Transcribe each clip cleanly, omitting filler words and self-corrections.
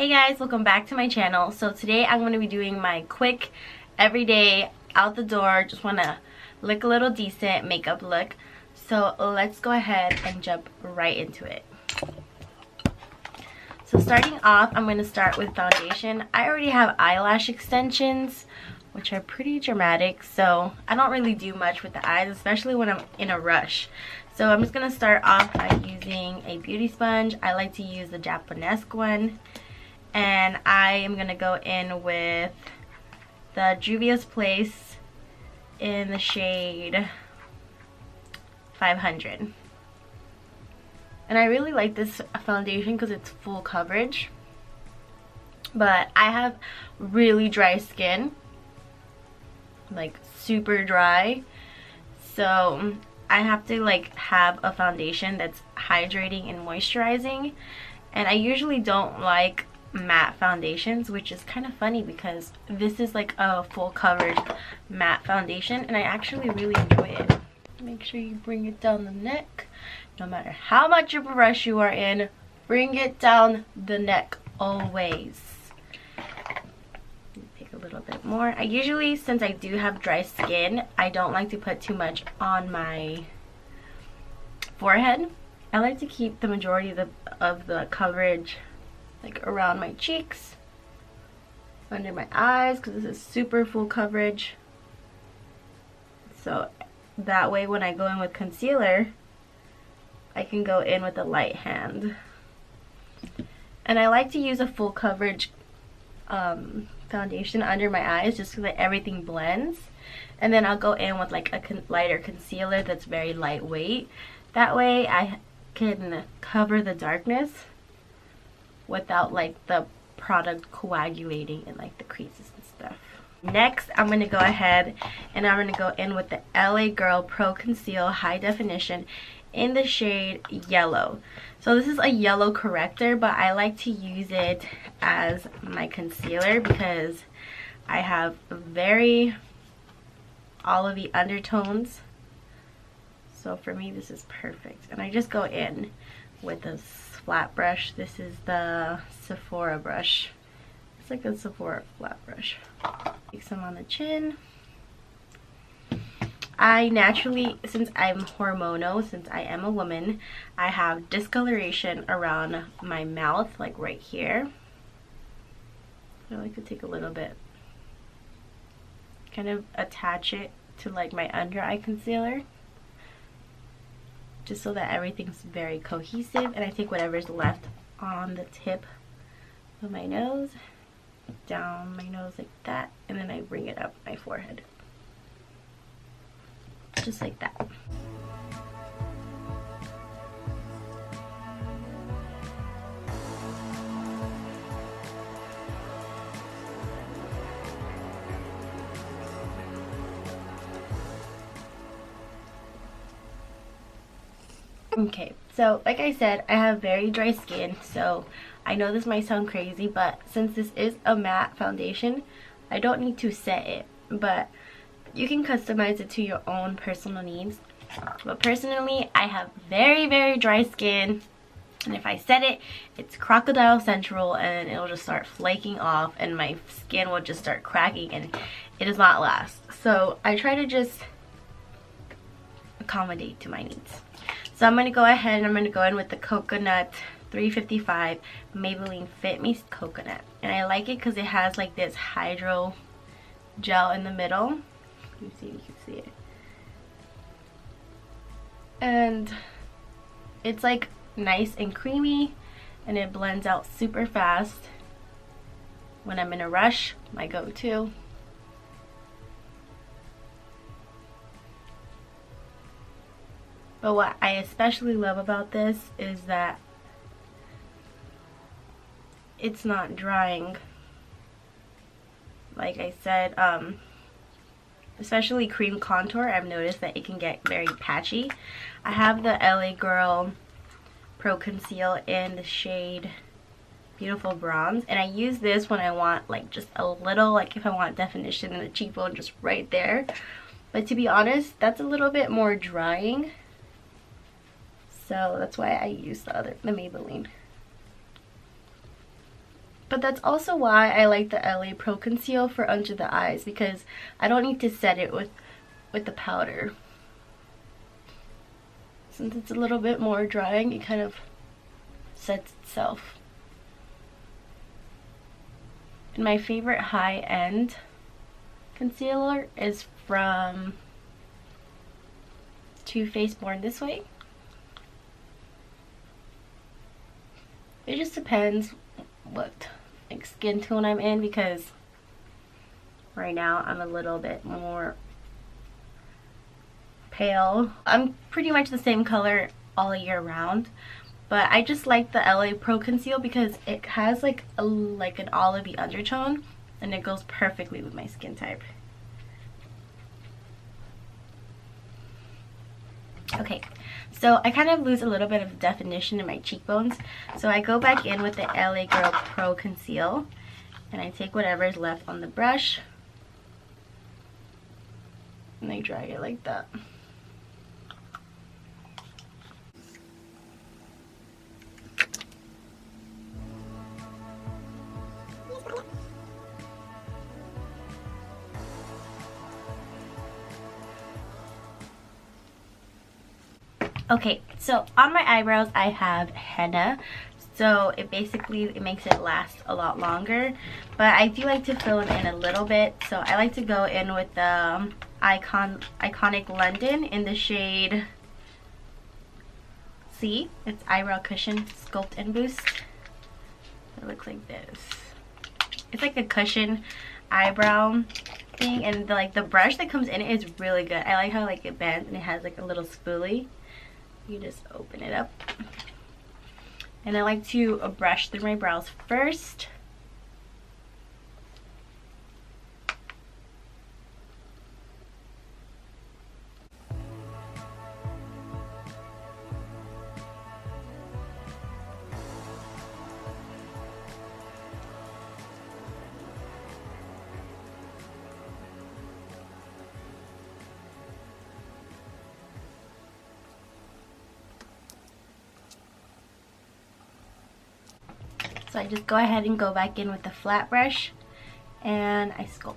Hey guys, welcome back to my channel. So today I'm going to be doing my quick everyday out the door, just want to look a little decent makeup look. So let's go ahead and jump right into it. So starting off, I'm going to start with foundation. I already have eyelash extensions, which are pretty dramatic, so I don't really do much with the eyes, especially when I'm in a rush. So I'm just going to start off by using a beauty sponge. I like to use the Japonesque one. And I am going to go in with the Juvia's Place in the shade 500. And I really like this foundation because it's full coverage. But I have really dry skin, like super dry. So I have to like have a foundation that's hydrating and moisturizing. And I usually don't like matte foundations, which is kind of funny because this is like a full coverage matte foundation and I actually really enjoy it. Make sure you bring it down the neck. No matter how much of a rush you are in, bring it down the neck always. Pick a little bit more. I usually, since I do have dry skin, I don't like to put too much on my forehead. I like to keep the majority of the coverage like around my cheeks, under my eyes, because this is super full coverage. So that way when I go in with concealer, I can go in with a light hand. And I like to use a full coverage foundation under my eyes just so that everything blends. And then I'll go in with like a lighter concealer that's very lightweight. That way I can cover the darkness without like the product coagulating in like the creases and stuff. Next, I'm going to go ahead and I'm going to go in with the LA Girl Pro Conceal High Definition in the shade Yellow. So this is a yellow corrector, but I like to use it as my concealer because I have very olivey undertones. So for me, this is perfect. And I just go in with a flat brush. This is the Sephora brush. It's like a Sephora flat brush. Take some on the chin. I naturally, since I'm hormonal, since I am a woman, I have discoloration around my mouth, like right here. I like to take a little bit, kind of attach it to like my under eye concealer, just so that everything's very cohesive. And I take whatever's left on the tip of my nose, down my nose like that, and then I bring it up my forehead. Just like that. Okay, so like I said, I have very dry skin, so I know this might sound crazy, but since this is a matte foundation, I don't need to set it, but you can customize it to your own personal needs. But personally, I have very dry skin, and if I set it, it's crocodile central and it'll just start flaking off and my skin will just start cracking and it does not last. So I try to just accommodate to my needs. So I'm going to go ahead and I'm going to go in with the Coconut 355 Maybelline Fit Me Coconut. And I like it because it has like this hydro gel in the middle. Let me see if you can see it. And it's like nice and creamy and it blends out super fast. When I'm in a rush, my go-to. But what I especially love about this is that it's not drying. Like I said, especially cream contour, I've noticed that it can get very patchy. I have the LA Girl Pro Conceal in the shade Beautiful Bronze, and I use this when I want like just a little, like if I want definition in the cheekbone, just right there. But to be honest, that's a little bit more drying. So that's why I use the Maybelline. But that's also why I like the LA Pro Conceal for under the eyes, because I don't need to set it with the powder. Since it's a little bit more drying, it kind of sets itself. And my favorite high-end concealer is from Too Faced Born This Way. It just depends what like skin tone I'm in, because right now I'm a little bit more pale. I'm pretty much the same color all year round, but I just like the LA Pro Conceal because it has like an olivey undertone and it goes perfectly with my skin type. Okay, so I kind of lose a little bit of definition in my cheekbones, so I go back in with the LA Girl Pro Conceal and I take whatever is left on the brush and I drag it like that. Okay, so on my eyebrows I have henna, so it makes it last a lot longer, but I do like to fill them in a little bit, so I like to go in with the Iconic London in the shade C. It's Eyebrow Cushion Sculpt and Boost. It looks like this. It's like a cushion eyebrow thing, and the brush that comes in it is really good. I like how like it bends and it has like a little spoolie. You just open it up. And I like to brush through my brows first. So I just go ahead and go back in with the flat brush and I sculpt.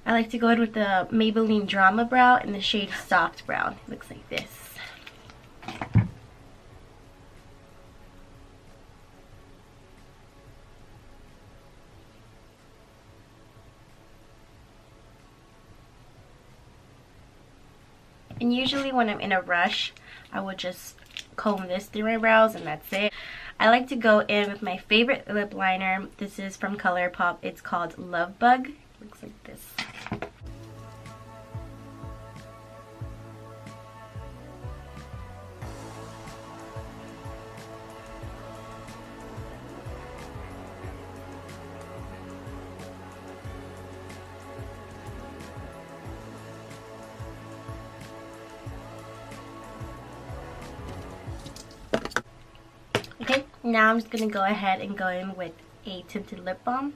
I like to go in with the Maybelline Drama Brow in the shade Soft Brown. It looks like this. And usually when I'm in a rush, I would just comb this through my brows and that's it. I like to go in with my favorite lip liner. This is from ColourPop. It's called Love Bug. It looks like this. Okay, now I'm just going to go ahead and go in with a tinted lip balm.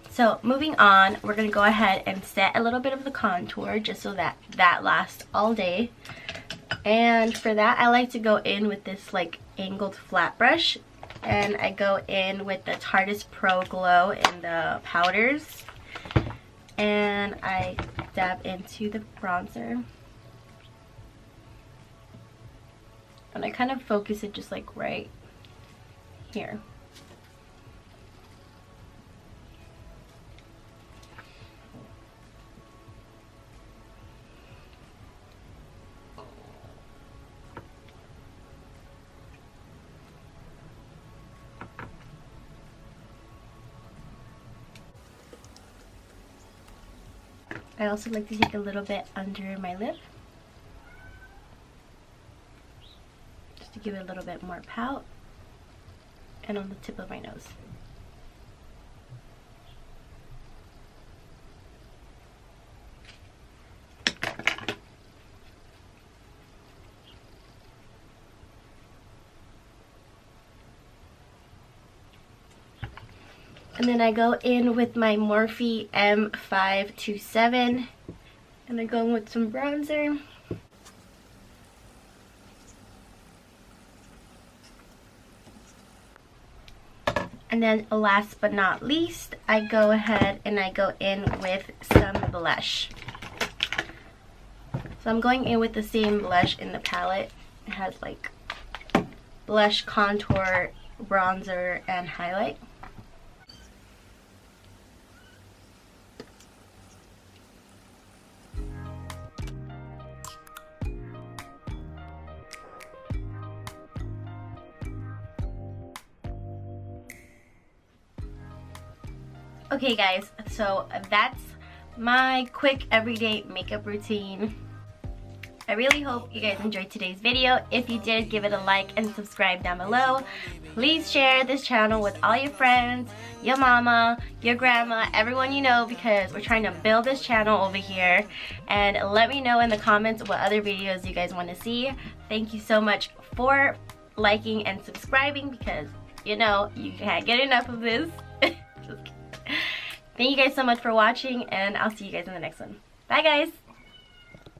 So moving on, we're going to go ahead and set a little bit of the contour just so that that lasts all day. And for that, I like to go in with this like angled flat brush. And I go in with the Tarteist Pro Glow in the powders. And I dab into the bronzer. And I kind of focus it just like right here. I also like to take a little bit under my lip, just to give it a little bit more pout, and on the tip of my nose. And then I go in with my Morphe M527. And I go in with some bronzer. And then last but not least, I go ahead and I go in with some blush. So I'm going in with the same blush in the palette. It has like blush, contour, bronzer, and highlight. Okay guys, so that's my quick everyday makeup routine. I really hope you guys enjoyed today's video. If you did, give it a like and subscribe down below. Please share this channel with all your friends, your mama, your grandma, everyone you know, because we're trying to build this channel over here. And let me know in the comments what other videos you guys want to see. Thank you so much for liking and subscribing, because you know you can't get enough of this. Just kidding. Thank you guys so much for watching, and I'll see you guys in the next one. Bye guys!